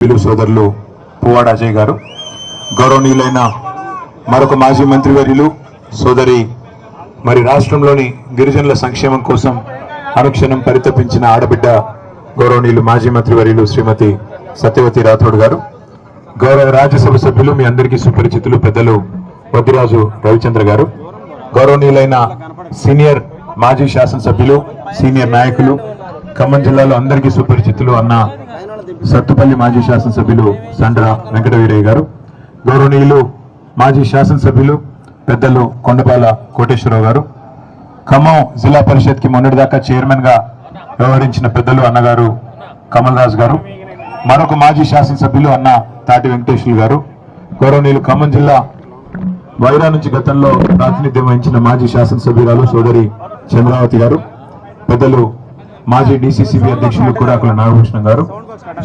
సోదరులు పువ్వాడ అజయ్ గారు, గౌరవనీయులైన మరొక మాజీ మంత్రివర్యులు సోదరి మరి రాష్ట్రంలోని గిరిజనుల సంక్షేమం కోసం అనుక్షణం పరితపించిన ఆడబిడ్డ గౌరవనీయులు మాజీ మంత్రివర్యులు శ్రీమతి సత్యవతి రాథోడ్ గారు, గౌరవ రాజ్యసభ సభ్యులు మీ అందరికీ సుపరిచితులు పెద్దలు వద్దిరాజు రవిచంద్ర గారు, గౌరవనీయులైన సీనియర్ మాజీ శాసనసభ్యులు సీనియర్ నాయకులు ఖమ్మం జిల్లాలో అందరికీ సుపరిచితులు అన్న సత్తుపల్లి మాజీ శాసనసభ్యులు సండ్ర వెంకటవీరయ్య గారు, గౌరవనీయులు మాజీ శాసనసభ్యులు పెద్దలు కొండపాల కోటేశ్వరరావు గారు, ఖమ్మం జిల్లా పరిషత్ కి మొన్నటిదాకా చైర్మన్ గా వ్యవహరించిన పెద్దలు అన్నగారు కమల్ రాజ్ గారు, మరొక మాజీ శాసనసభ్యులు అన్న తాటి వెంకటేశ్వరులు గారు, గౌరవనీయులు ఖమ్మం జిల్లా వైరా నుంచి గతంలో ప్రాతినిధ్యం వహించిన మాజీ శాసనసభ్యురాలు సోదరి చంద్రావతి గారు, పెద్దలు మాజీ డిసిసిబి అధ్యక్షులు కురాకుల నాగభూషణం గారు,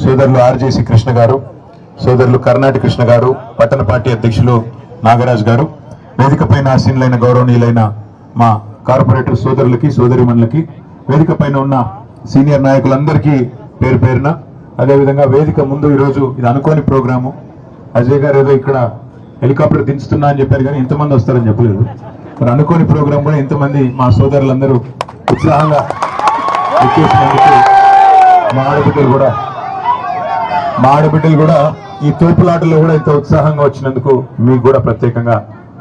సోదరులు ఆర్జేసి కృష్ణ గారు, సోదరులు కర్ణాటి కృష్ణ గారు, పట్టణ పార్టీ అధ్యక్షులు నాగరాజ్ గారు, వేదికపైన ఆసీనులైన గౌరవనీయులైన మా కార్పొరేటర్ సోదరులకి సోదరిమణులకి, వేదికపైన ఉన్న సీనియర్ నాయకులందరికీ పేరు పేరున, అదేవిధంగా వేదిక ముందు ఈరోజు ఇది అనుకోని ప్రోగ్రాము. అజయ్ గారు ఏదో ఇక్కడ హెలికాప్టర్ దించుతున్నా అని చెప్పారు కానీ ఇంతమంది వస్తారని చెప్పలేదు. మరి అనుకోని ప్రోగ్రాం కూడా ఇంతమంది మా సోదరులందరూ ఉత్సాహంగా వచ్చేసినందుకు మా ఆడబిడ్డలు కూడా ఈ తోపులాటలో కూడా ఇంత ఉత్సాహంగా వచ్చినందుకు మీకు కూడా ప్రత్యేకంగా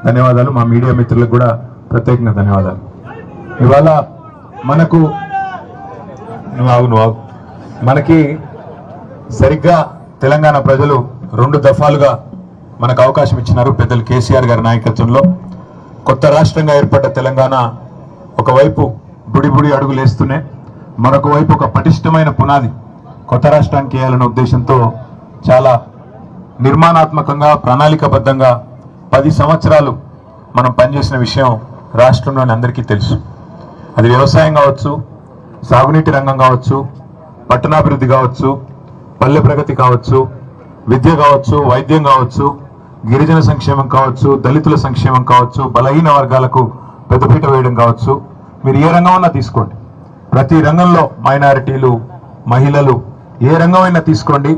ధన్యవాదాలు. మా మీడియా మిత్రులకు కూడా ప్రత్యేకంగా ధన్యవాదాలు. ఇవాళ మనకి సరిగ్గా తెలంగాణ ప్రజలు 2 దఫాలుగా మనకు అవకాశం ఇచ్చినారు. పెద్దలు కేసీఆర్ గారి నాయకత్వంలో కొత్త రాష్ట్రంగా ఏర్పడ్డ తెలంగాణ ఒకవైపు బుడి అడుగులు వేస్తూనే మరొక వైపు ఒక పటిష్టమైన పునాది కొత్త రాష్ట్రానికి వేయాలనే ఉద్దేశంతో చాలా నిర్మాణాత్మకంగా ప్రణాళికాబద్ధంగా 10 సంవత్సరాలు మనం పనిచేసిన విషయం రాష్ట్రంలోని అందరికీ తెలుసు. అది వ్యవసాయం కావచ్చు, సాగునీటి రంగం కావచ్చు, పట్టణాభివృద్ధి కావచ్చు, పల్లె ప్రగతి కావచ్చు, విద్య కావచ్చు, వైద్యం కావచ్చు, గిరిజన సంక్షేమం కావచ్చు, దళితుల సంక్షేమం కావచ్చు, బలహీన వర్గాలకు పెద్దపీట వేయడం కావచ్చు. మీరు ఏ రంగం అన్నా తీసుకోండి, ప్రతి రంగంలో మైనారిటీలు, మహిళలు ఏ రంగమైనా తీసుకోండి,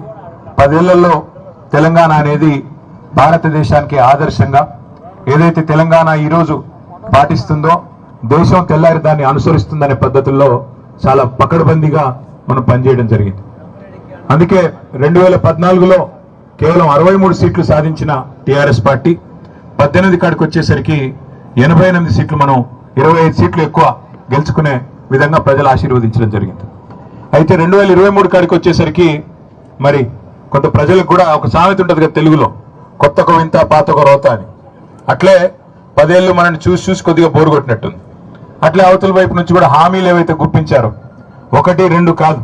10 ఏళ్లలో తెలంగాణ అనేది భారతదేశానికి ఆదర్శంగా ఏదైతే తెలంగాణ ఈరోజు పాటిస్తుందో దేశం తెల్లారి దాన్ని అనుసరిస్తుందనే పద్ధతుల్లో చాలా పకడ్బందీగా మనం పనిచేయడం జరిగింది. అందుకే 2014లో కేవలం 63 సీట్లు సాధించిన టీఆర్ఎస్ పార్టీ 18 కాడికి వచ్చేసరికి 88 సీట్లు, మనం 25 సీట్లు ఎక్కువ గెలుచుకునే విధంగా ప్రజలు ఆశీర్వదించడం జరిగింది. అయితే 2023 కాడికి వచ్చేసరికి మరి కొంత ప్రజలకు కూడా ఒక సామెత ఉంటుంది కదా తెలుగులో, కొత్తకు వింత పాతకు రోత అని. అట్లే 10 ఏళ్ళు మనల్ని చూసి కొద్దిగా బోరు కొట్టినట్టుంది. అట్లే అవతల వైపు నుంచి కూడా హామీలు ఏవైతే గుప్పించారో 1, 2 కాదు,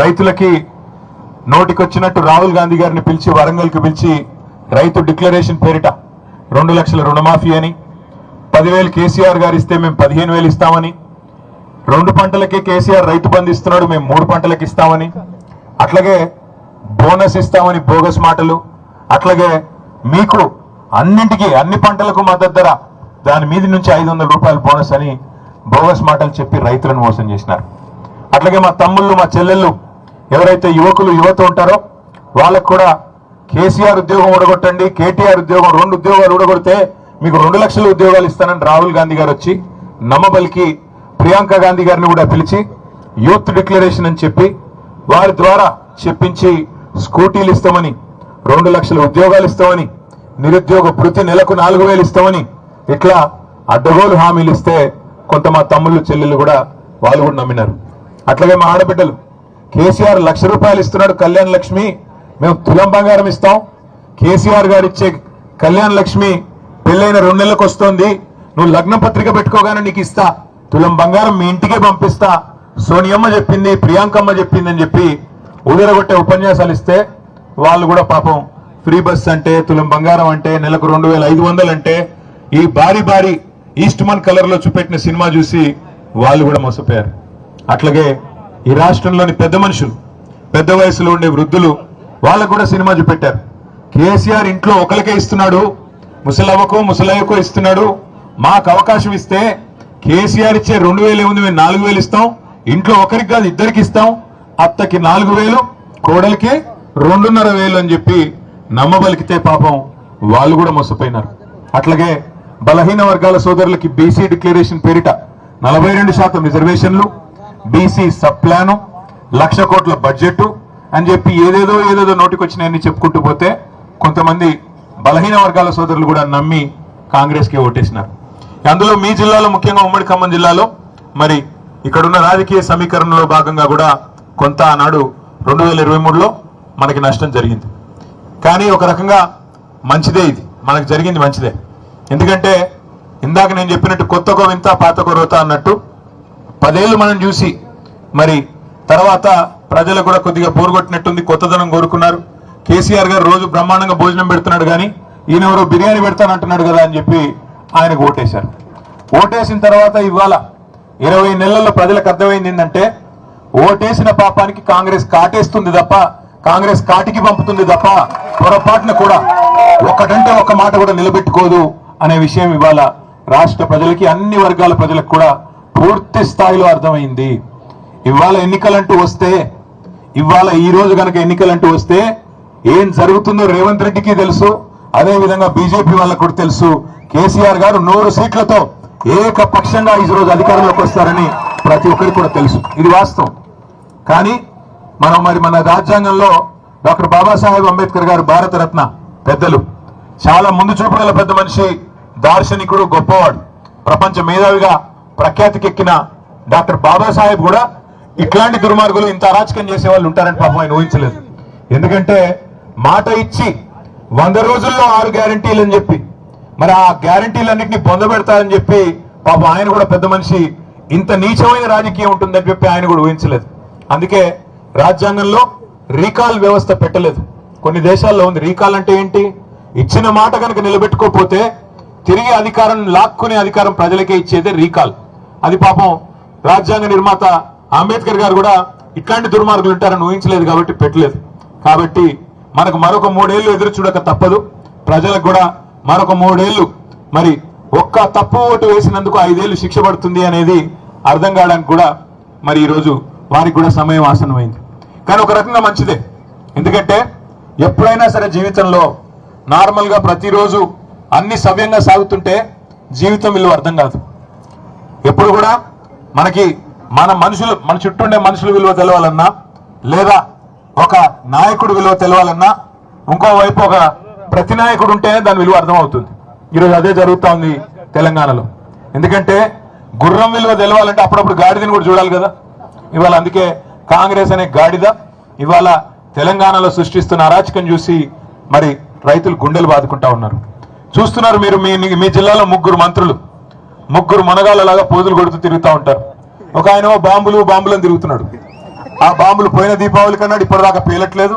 రైతులకి నోటికొచ్చినట్టు రాహుల్ గాంధీ గారిని పిలిచి వరంగల్కి పిలిచి రైతు డిక్లరేషన్ పేరిట 2 లక్షల రుణమాఫీ అని, 10,000 కేసీఆర్ గారు ఇస్తే మేము 15,000 ఇస్తామని, 2 పంటలకే కేసీఆర్ రైతు బంధు ఇస్తున్నాడు మేము 3 పంటలకు ఇస్తామని, అట్లాగే బోనస్ ఇస్తామని బోగస్ మాటలు, అట్లాగే మీకు అన్ని పంటలకు మద్దతు ధర, దాని మీద నుంచి 500 రూపాయలు బోనస్ అని బోగస్ మాటలు చెప్పి రైతులను మోసం చేసినారు. అట్లాగే మా తమ్ముళ్ళు, మా చెల్లెళ్ళు ఎవరైతే యువత ఉంటారో వాళ్ళకు కూడా కేసీఆర్ ఉద్యోగం ఊడగొట్టండి, కేటీఆర్ ఉద్యోగం 2 ఉద్యోగాలు ఊడగొడితే మీకు 2 లక్షల ఉద్యోగాలు ఇస్తానని రాహుల్ గాంధీ గారు వచ్చి నమ్మబలికి ప్రియాంక గాంధీ గారిని కూడా పిలిచి యూత్ డిక్లరేషన్ అని చెప్పి వారి ద్వారా చెప్పించి స్కూటీలు ఇస్తామని, 2 లక్షల ఉద్యోగాలు ఇస్తామని, నిరుద్యోగ భృతి నెలకు 4,000 ఇస్తామని ఇట్లా అడ్డగోలు హామీలు ఇస్తే కొంత మా తమ్ముళ్ళు చెల్లెళ్ళు కూడా వాళ్ళు కూడా నమ్మినారు. అట్లాగే మా ఆడబిడ్డలు కేసీఆర్ 1,00,000 రూపాయలు ఇస్తున్నాడు కళ్యాణ్ లక్ష్మి, మేము తులం బంగారం ఇస్తాం, కేసీఆర్ గారు ఇచ్చే కళ్యాణ్ లక్ష్మి పెళ్ళైన 2 నెలలకు వస్తుంది, నువ్వు లగ్న పత్రిక పెట్టుకోగానే నీకు ఇస్తా, తులం బంగారం మీ ఇంటికే పంపిస్తా, సోనియమ్మ చెప్పింది, ప్రియాంకమ్మ చెప్పింది అని చెప్పి ఉదరగొట్టే ఉపన్యాసాలు ఇస్తే వాళ్ళు కూడా పాపం ఫ్రీ బస్ అంటే, తులం బంగారం అంటే, నెలకు 2,500 అంటే ఈ భారీ ఈస్ట్మన్ కలర్ లో చూపెట్టిన సినిమా చూసి వాళ్ళు కూడా మోసపోయారు. అట్లాగే ఈ రాష్ట్రంలోని పెద్ద మనుషులు, పెద్ద వయసులో ఉండే వృద్ధులు వాళ్ళకు కూడా సినిమా చూపెట్టారు. కేసీఆర్ ఇంట్లో ఒకరికే ఇస్తున్నాడు, ముసలవ్వకో ముసలయ్యకో ఇస్తున్నాడు, మాకు అవకాశం ఇస్తే కేసీఆర్ ఇచ్చే 2,000 ఏముంది, మేము 4,000 ఇస్తాం, ఇంట్లో ఒకరికి కాదు 2 ఇస్తాం, అత్తకి 4,000, కోడలికి 2,500 అని చెప్పి నమ్మబలికితే పాపం వాళ్ళు కూడా మోసపోయినారు. అట్లాగే బలహీన వర్గాల సోదరులకి బీసీ డిక్లరేషన్ పేరిట 42% రిజర్వేషన్లు, బీసీ సబ్ ప్లాను, 1,00,000 కోట్ల బడ్జెట్ అని చెప్పి ఏదేదో నోటికొచ్చినాయని చెప్పుకుంటూ పోతే కొంతమంది బలహీన వర్గాల సోదరులు కూడా నమ్మి కాంగ్రెస్కి ఓటేసినారు. అందులో మీ జిల్లాలో, ముఖ్యంగా ఉమ్మడి ఖమ్మం జిల్లాలో మరి ఇక్కడున్న రాజకీయ సమీకరణలో భాగంగా కూడా కొంత ఆనాడు 2023లో మనకి నష్టం జరిగింది. కానీ ఒక రకంగా మంచిదే, ఇది మనకు జరిగింది మంచిదే. ఎందుకంటే ఇందాక నేను చెప్పినట్టు కొత్తకో వింత పాతకో రోత అన్నట్టు 10 ఏళ్ళు మనం చూసి మరి తర్వాత ప్రజలు కూడా కొద్దిగా పోరుగొట్టినట్టుంది, కొత్తదనం కోరుకున్నారు. కేసీఆర్ గారు రోజు బ్రహ్మాండంగా భోజనం పెడుతున్నాడు, కానీ ఈయన ఎవరో బిర్యానీ పెడతానంటున్నాడు కదా అని చెప్పి ఆయనకు ఓటేశారు. ఓటేసిన తర్వాత ఇవాళ 20 నెలల్లో ప్రజలకు అర్థమైంది ఏంటంటే ఓటేసిన పాపానికి కాంగ్రెస్ కాటేస్తుంది తప్ప, కాంగ్రెస్ కాటికి పంపుతుంది తప్ప పొరపాటున కూడా ఒక్కటంటే ఒక్క మాట కూడా నిలబెట్టుకోదు అనే విషయం ఇవాళ రాష్ట్ర ప్రజలకి, అన్ని వర్గాల ప్రజలకు కూడా పూర్తి స్థాయిలో అర్థమైంది. ఇవాళ ఎన్నికలంటూ వస్తే, ఇవాళ ఈ రోజు కనుక ఎన్నికలంటూ వస్తే ఏం జరుగుతుందో రేవంత్ రెడ్డికి తెలుసు, అదే విధంగా బీజేపీ వాళ్ళకు కూడా తెలుసు. కేసీఆర్ గారు 100 సీట్లతో ఏకపక్షంగా ఈ రోజు అధికారంలోకి వస్తారని ప్రతి ఒక్కరికి కూడా తెలుసు, ఇది వాస్తవం. కానీ మనం మన రాజ్యాంగంలో డాక్టర్ బాబాసాహెబ్ అంబేద్కర్ గారు భారతరత్న పెద్దలు, చాలా ముందు చూపు గల పెద్ద మనిషి, దార్శనికుడు, గొప్పవాడు, ప్రపంచ మేధావిగా ప్రఖ్యాతికెక్కిన డాక్టర్ బాబాసాహెబ్ కూడా ఇట్లాంటి దుర్మార్గులు, ఇంత అరాచకం చేసే వాళ్ళు ఉంటారని పాపం ఆయన ఊహించలేదు. ఎందుకంటే మాట ఇచ్చి 100 రోజుల్లో 6 గ్యారంటీలు అని చెప్పి మరి ఆ గ్యారంటీలన్నింటినీ పొందబెడతారని చెప్పి పాపం ఆయన కూడా పెద్ద మనిషి, ఇంత నీచమైన రాజకీయం ఉంటుందని చెప్పి ఆయన కూడా ఊహించలేదు. అందుకే రాజ్యాంగంలో రీకాల్ వ్యవస్థ పెట్టలేదు. కొన్ని దేశాల్లో ఉంది. రీకాల్ అంటే ఏంటి? ఇచ్చిన మాట కనుక నిలబెట్టుకోకపోతే తిరిగి అధికారం లాక్కునే అధికారం ప్రజలకే ఇచ్చేదే రీకాల్. అది పాపం రాజ్యాంగ నిర్మాత అంబేద్కర్ గారు కూడా ఇట్లాంటి దుర్మార్గులు ఉంటారని ఊహించలేదు కాబట్టి పెట్టలేదు. కాబట్టి మనకు మరొక 3 ఏళ్ళు ఎదురు చూడక తప్పదు. ప్రజలకు కూడా మరొక 3 ఏళ్ళు మరి ఒక్క తప్పు ఓటు వేసినందుకు 5 ఏళ్ళు శిక్ష పడుతుంది అనేది అర్థం కావడానికి కూడా మరి ఈరోజు వారికి కూడా సమయం ఆసన్నమైంది. కానీ ఒక రకంగా మంచిదే. ఎందుకంటే ఎప్పుడైనా సరే జీవితంలో నార్మల్గా ప్రతిరోజు అన్ని సవ్యంగా సాగుతుంటే జీవితం విలువ అర్థం కాదు. ఎప్పుడు కూడా మనకి మన చుట్టూ ఉండే మనుషుల విలువ తెలవాలన్నా, లేదా ఒక నాయకుడు విలువ తెలవాలన్నా, ఇంకోవైపు ఒక ప్రతినాయకుడు ఉంటేనే దాని విలువ అర్థమవుతుంది. ఈరోజు అదే జరుగుతూ ఉంది తెలంగాణలో. ఎందుకంటే గుర్రం విలువ తెలవాలంటే అప్పుడప్పుడు గాడిదని కూడా చూడాలి కదా. ఇవాళ అందుకే కాంగ్రెస్ అనే గాడిద ఇవాళ తెలంగాణలో సృష్టిస్తున్న అరాచకం చూసి మరి రైతులు గుండెలు బాదుకుంటా ఉన్నారు. చూస్తున్నారు మీరు, మీ జిల్లాలో 3 మంత్రులు 3 మనగాళ్ళలాగా పోజులు కొడుతూ తిరుగుతూ ఉంటారు. ఒక ఆయన బాంబులను తిరుగుతున్నాడు. ఆ బాంబులు పోయిన దీపావళి కన్నాడు, ఇప్పటిదాకా పేలట్లేదు.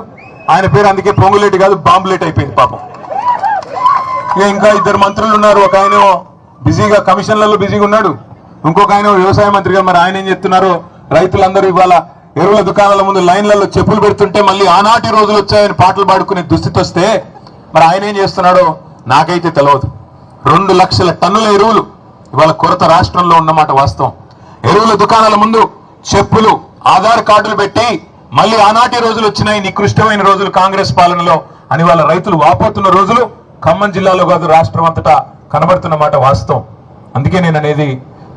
ఆయన పేరు అందుకే పొంగులేటి కాదు, బాంబులేట్ అయిపోయింది పాపం. ఇంకా 2 మంత్రులు ఉన్నారు. ఒక ఆయన బిజీగా కమిషన్లలో బిజీగా ఉన్నాడు, ఇంకొక ఆయన వ్యవసాయ మంత్రిగా. మరి ఆయన ఏం చెప్తున్నారో, రైతులందరూ ఇవాళ ఎరువుల దుకాణాల ముందు లైన్లలో చెప్పులు పెడుతుంటే మళ్ళీ ఆనాటి రోజులు వచ్చాయని పాటలు పాడుకునే దుస్థితి వస్తే మరి ఆయన ఏం చేస్తున్నాడో నాకైతే తెలియదు. 2 లక్షల టన్నుల ఎరువులు ఇవాళ కొరత రాష్ట్రంలో ఉన్నమాట వాస్తవం. ఎరువుల దుకాణాల ముందు చెప్పులు, ఆధార్ కార్డులు పెట్టి మళ్ళీ ఆనాటి రోజులు వచ్చినాయి, నికృష్టమైన రోజులు కాంగ్రెస్ పాలనలో అని వాళ్ళ రైతులు వాపోతున్న రోజులు ఖమ్మం జిల్లాలో కాదు రాష్ట్రం అంతటా కనబడుతున్న మాట వాస్తవం. అందుకే నేను అనేది,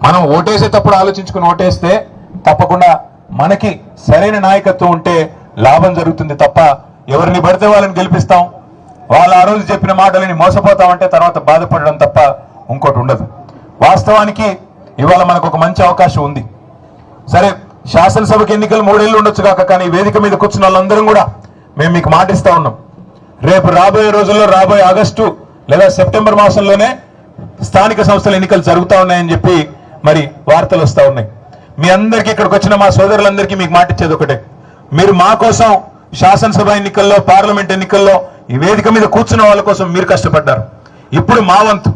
మనం ఓటేసేటప్పుడు ఆలోచించుకుని ఓటేస్తే తప్పకుండా మనకి సరైన నాయకత్వం ఉంటే లాభం జరుగుతుంది తప్ప ఎవరిని పడితే వాళ్ళని గెలిపిస్తాం, వాళ్ళు ఆ రోజు చెప్పిన మాటలని మోసపోతామంటే తర్వాత బాధపడడం తప్ప ఇంకోటి ఉండదు. వాస్తవానికి ఇవాళ మనకు ఒక మంచి అవకాశం ఉంది. సరే, శాసనసభకి ఎన్నికలు 3 ఏళ్ళు ఉండొచ్చు కాక, కానీ వేదిక మీద కూర్చున్న వాళ్ళందరం కూడా మేము మీకు మాటిస్తా ఉన్నాం. రేపు రాబోయే రోజుల్లో, రాబోయే ఆగస్టు లేదా సెప్టెంబర్ మాసంలోనే స్థానిక సంస్థల ఎన్నికలు జరుగుతూ ఉన్నాయని చెప్పి మరి వార్తలు వస్తూ ఉన్నాయి. మీ అందరికీ, ఇక్కడికి వచ్చిన మా సోదరులందరికీ మీకు మాటిచ్చేది ఒకటే, మీరు మా కోసం శాసనసభ ఎన్నికల్లో, పార్లమెంట్ ఎన్నికల్లో ఈ వేదిక మీద కూర్చున్న వాళ్ళ కోసం మీరు కష్టపడ్డారు. ఇప్పుడు మా వంతు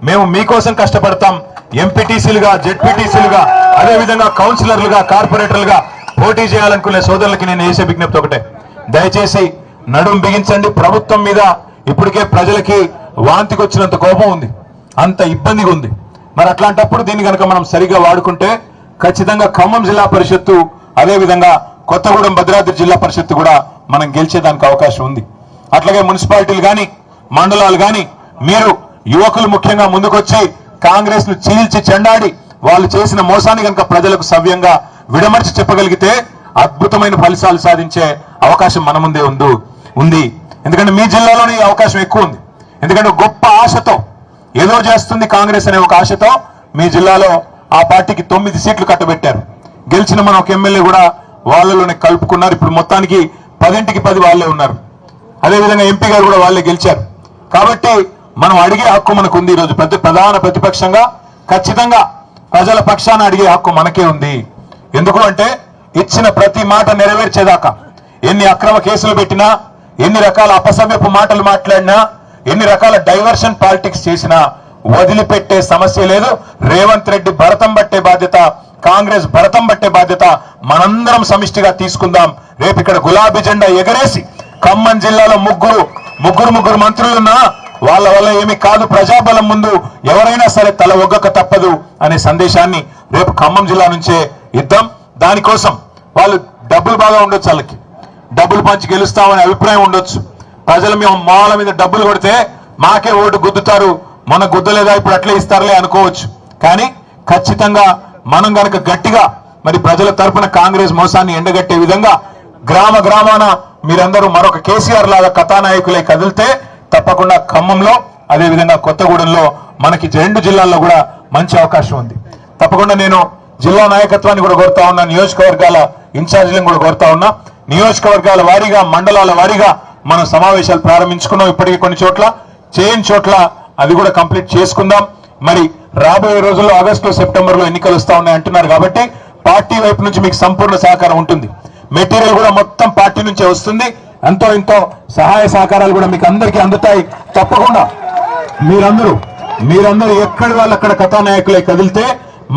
మేము మీకోసం కష్టపడతాం. ఎంపీటీసీలుగా, జెడ్పీటీసీలుగా, అదేవిధంగా కౌన్సిలర్లుగా, కార్పొరేటర్లుగా పోటీ చేయాలనుకునే సోదరులకి నేను చేసే విజ్ఞప్తి ఒకటే, దయచేసి నడుం బిగించండి. ప్రభుత్వం మీద ఇప్పటికే ప్రజలకి వాంతికి వచ్చినంత కోపం ఉంది, అంత ఇబ్బందిగా ఉంది. మరి అట్లాంటప్పుడు దీన్ని కనుక మనం సరిగా వాడుకుంటే ఖచ్చితంగా ఖమ్మం జిల్లా పరిషత్తు, అదేవిధంగా కొత్తగూడెం భద్రాద్రి జిల్లా పరిషత్తు కూడా మనం గెలిచేదానికి అవకాశం ఉంది. అట్లాగే మున్సిపాలిటీలు కానీ మండలాలు కానీ మీరు యువకులు ముఖ్యంగా ముందుకొచ్చి కాంగ్రెస్ ను చీల్చి చెండాడి వాళ్ళు చేసిన మోసాన్ని కనుక ప్రజలకు సవ్యంగా విడమర్చి చెప్పగలిగితే అద్భుతమైన ఫలితాలు సాధించే అవకాశం మన ముందే ఉంది. ఎందుకంటే మీ జిల్లాలోనే ఈ అవకాశం ఎక్కువ ఉంది. ఎందుకంటే గొప్ప ఆశతో ఏదో చేస్తుంది కాంగ్రెస్ అనే ఒక ఆశతో మీ జిల్లాలో ఆ పార్టీకి 9 సీట్లు కట్టబెట్టారు. గెలిచిన మన ఒక ఎమ్మెల్యే కూడా వాళ్ళలోనే కలుపుకున్నారు. ఇప్పుడు మొత్తానికి 10కి 10 వాళ్ళే ఉన్నారు. అదేవిధంగా ఎంపీ గారు కూడా వాళ్ళే గెలిచారు. కాబట్టి మనం అడిగే హక్కు మనకు ఉంది. ఈరోజు ప్రధాన ప్రతిపక్షంగా ఖచ్చితంగా ప్రజల పక్షాన అడిగే హక్కు మనకే ఉంది. ఎందుకు అంటే ఇచ్చిన ప్రతి మాట నెరవేర్చేదాకా ఎన్ని అక్రమ కేసులు పెట్టినా, ఎన్ని రకాల అపసవ్యపు మాటలు మాట్లాడినా, ఎన్ని రకాల డైవర్షన్ పాలిటిక్స్ చేసినా వదిలిపెట్టే సమస్య లేదు. రేవంత్ రెడ్డి భరతం పట్టే బాధ్యత, కాంగ్రెస్ భరతం పట్టే బాధ్యత మనందరం సమిష్టిగా తీసుకుందాం. రేపు ఇక్కడ గులాబీ జెండా ఎగరేసి ఖమ్మం జిల్లాలో ముగ్గురు మంత్రులున్నా వాళ్ళ వల్ల ఏమి కాదు, ప్రజాబలం ముందు ఎవరైనా సరే తల ఒగ్గక తప్పదు అనే సందేశాన్ని రేపు ఖమ్మం జిల్లా నుంచే ఇద్దాం. దానికోసం వాళ్ళు డబ్బులు బాగా ఉండొచ్చు, వాళ్ళకి డబ్బులు పంచి గెలుస్తామనే అభిప్రాయం ఉండొచ్చు. ప్రజలు మేము మాల మీద డబ్బులు కొడితే మాకే ఓటు గుద్దుతారు, మన గుద్దలేదా ఇప్పుడు అట్లే ఇస్తారులే అనుకోవచ్చు. కానీ ఖచ్చితంగా మనం గనక గట్టిగా మరి ప్రజల తరఫున కాంగ్రెస్ మోసాన్ని ఎండగట్టే విధంగా గ్రామాన మీరందరూ మరొక కేసీఆర్ లాగా కథానాయకులై కదిలితే తప్పకుండా ఖమ్మంలో అదేవిధంగా కొత్తగూడెంలో మనకి 2 జిల్లాల్లో కూడా మంచి అవకాశం ఉంది. తప్పకుండా నేను జిల్లా నాయకత్వాన్ని కూడా కోరుతా ఉన్నా, నియోజకవర్గాల ఇన్ఛార్జీలను కూడా కోరుతా ఉన్నా. నియోజకవర్గాల వారీగా మండలాల వారీగా మనం సమావేశాలు ప్రారంభించుకున్నాం. ఇప్పటికీ కొన్ని చోట్ల చేయని చోట్ల అది కూడా కంప్లీట్ చేసుకుందాం. మరి రాబోయే రోజుల్లో ఆగస్టులో సెప్టెంబర్లో ఎన్నికలు వస్తా ఉన్నాయి అంటున్నారు కాబట్టి పార్టీ వైపు నుంచి మీకు సంపూర్ణ సహకారం ఉంటుంది. మెటీరియల్ కూడా మొత్తం పార్టీ నుంచే వస్తుంది. ఎంతో సహాయ సహకారాలు కూడా మీకు అందరికీ అందుతాయి. తప్పకుండా మీరందరూ ఎక్కడి వాళ్ళు అక్కడ కథానాయకులై కదిలితే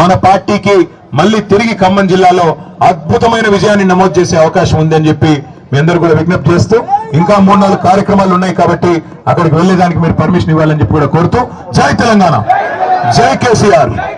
మన పార్టీకి మళ్ళీ తిరిగి ఖమ్మం జిల్లాలో అద్భుతమైన విజయాన్ని నమోదు చేసే అవకాశం ఉందని చెప్పి మీ అందరూ కూడా విజ్ఞప్తి చేస్తూ, ఇంకా 3-4 కార్యక్రమాలు ఉన్నాయి కాబట్టి అక్కడికి వెళ్లేదానికి మీరు పర్మిషన్ ఇవ్వాలని చెప్పి కూడా కోరుతూ, జై తెలంగాణ, జై కేసీఆర్.